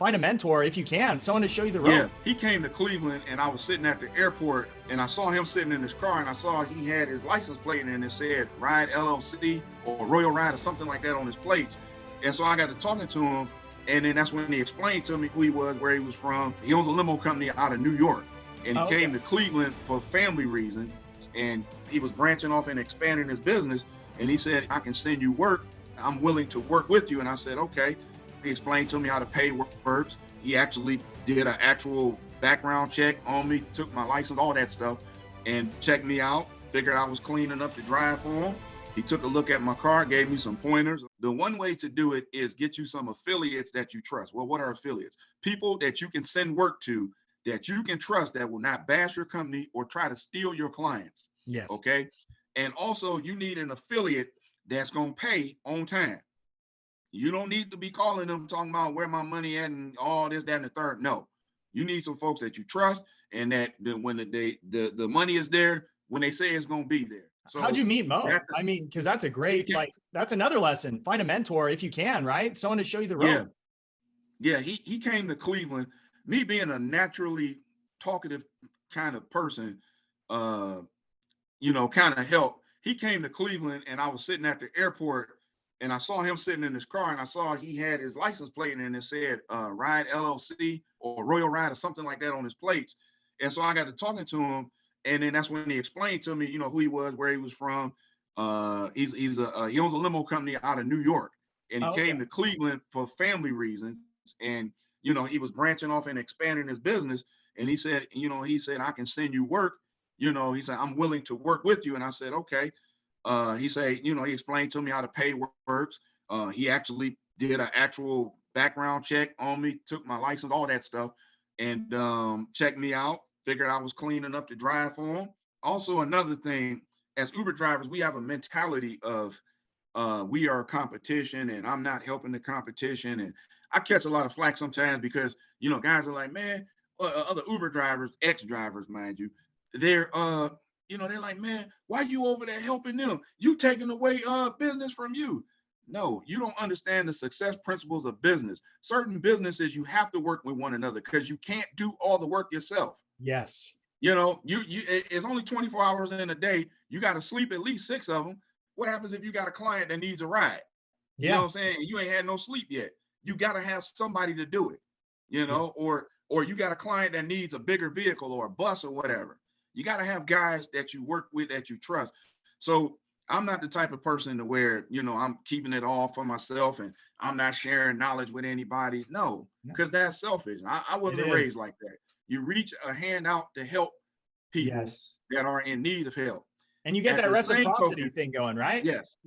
find a mentor if you can, someone to show you the Yeah, road. he came to Cleveland and I was sitting at the airport and I saw him sitting in his car and I saw he had his license plate and it said Ride LLC or Royal Ride or something like that on his plates. And so I got to talking to him, and then that's when he explained to me who he was, where he was from. He owns a limo company out of New York, and he came to Cleveland for family reasons, and he was branching off and expanding his business. And he said, I can send you work. I'm willing to work with you. And I said, okay. He explained to me how to pay works. He actually did an actual background check on me, took my license, all that stuff, and checked me out, figured I was clean enough to drive for him. He took a look at my car, gave me some pointers. The one way to do it is get you some affiliates that you trust. Well, what are affiliates? People that you can send work to, that you can trust, that will not bash your company or try to steal your clients. Yes. Okay. And also you need an affiliate that's going to pay on time. You don't need to be calling them talking about where my money at and all this, that, and the third. No, you need some folks that you trust and that when the money is there, when they say it's going to be there. So how'd you meet Mo? I mean, because that's a great, that's another lesson. Find a mentor if you can, right? Someone to show you the road. Yeah. He came to Cleveland. Me being a naturally talkative kind of person, kind of helped. He came to Cleveland and I was sitting at the airport and I saw him sitting in his car and I saw he had his license plate and it said Ride LLC or Royal Ride or something like that on his plates. And so I got to talking to him. And then that's when he explained to me, who he was, where he was from. He owns a limo company out of New York, and he came to Cleveland for family reasons. And he was branching off and expanding his business. And he said, I can send you work. He said, I'm willing to work with you. And I said, okay. He said, he explained to me how to pay works. He actually did an actual background check on me, took my license, all that stuff, and checked me out. Figured I was clean enough to drive for him. Also, another thing, as Uber drivers, we have a mentality of we are a competition and I'm not helping the competition. And I catch a lot of flack sometimes because, guys are like, man, other Uber drivers, ex-drivers, mind you, they're like, man, why are you over there helping them? You taking away business from you. No, you don't understand the success principles of business. Certain businesses, you have to work with one another because you can't do all the work yourself. Yes. It's only 24 hours in a day. You got to sleep at least 6 of them. What happens if you got a client that needs a ride? Yeah. You know what I'm saying? You ain't had no sleep yet. You got to have somebody to do it, yes. Or you got a client that needs a bigger vehicle or a bus or whatever. You got to have guys that you work with, that you trust. So I'm not the type of person to where, I'm keeping it all for myself and I'm not sharing knowledge with anybody. No, because that's selfish. I wasn't raised like that. You reach a hand out to help people that are in need of help. And you get that reciprocity thing going, right? Yes.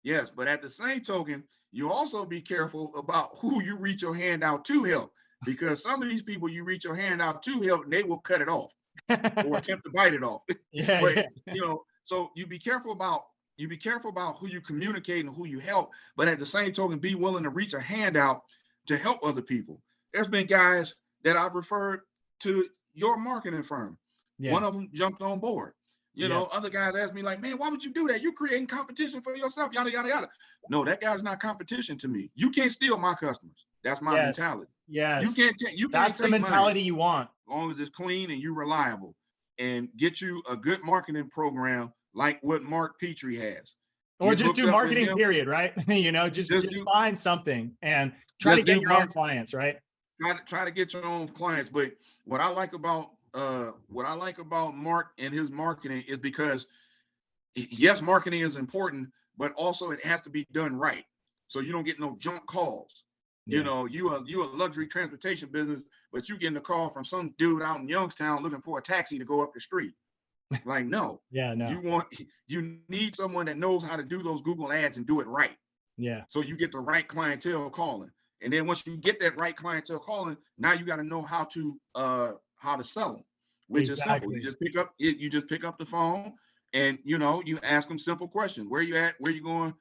Yes. But at the same token, you also be careful about who you reach your hand out to help, because some of these people you reach your hand out to help, and they will cut it off or attempt to bite it off. So you be careful about who you communicate and who you help, but at the same token, be willing to reach a hand out to help other people. There's been guys that I've referred to your marketing firm. Yeah. One of them jumped on board. Other guys asked me like, man, why would you do that? You're creating competition for yourself, yada, yada, yada. No, that guy's not competition to me. You can't steal my customers. That's my mentality. Yes. You can't That's the mentality you want. As long as it's clean and you're reliable, and get you a good marketing program like what Mark Petrie has. Or just do marketing period, right? Just find something and try to get your own clients, right? Try to get your own clients. But what I like about Mark and his marketing is because, yes, marketing is important, but also it has to be done right. So you don't get no junk calls. Yeah. You a luxury transportation business, but you getting a call from some dude out in Youngstown looking for a taxi to go up the street. Like, no. Yeah, no. You need someone that knows how to do those Google ads and do it right. Yeah. So you get the right clientele calling. And then once you get that right clientele calling, now you got to know how to sell them, which is simple. You just pick up the phone and you ask them simple questions. Where you at? Where you going?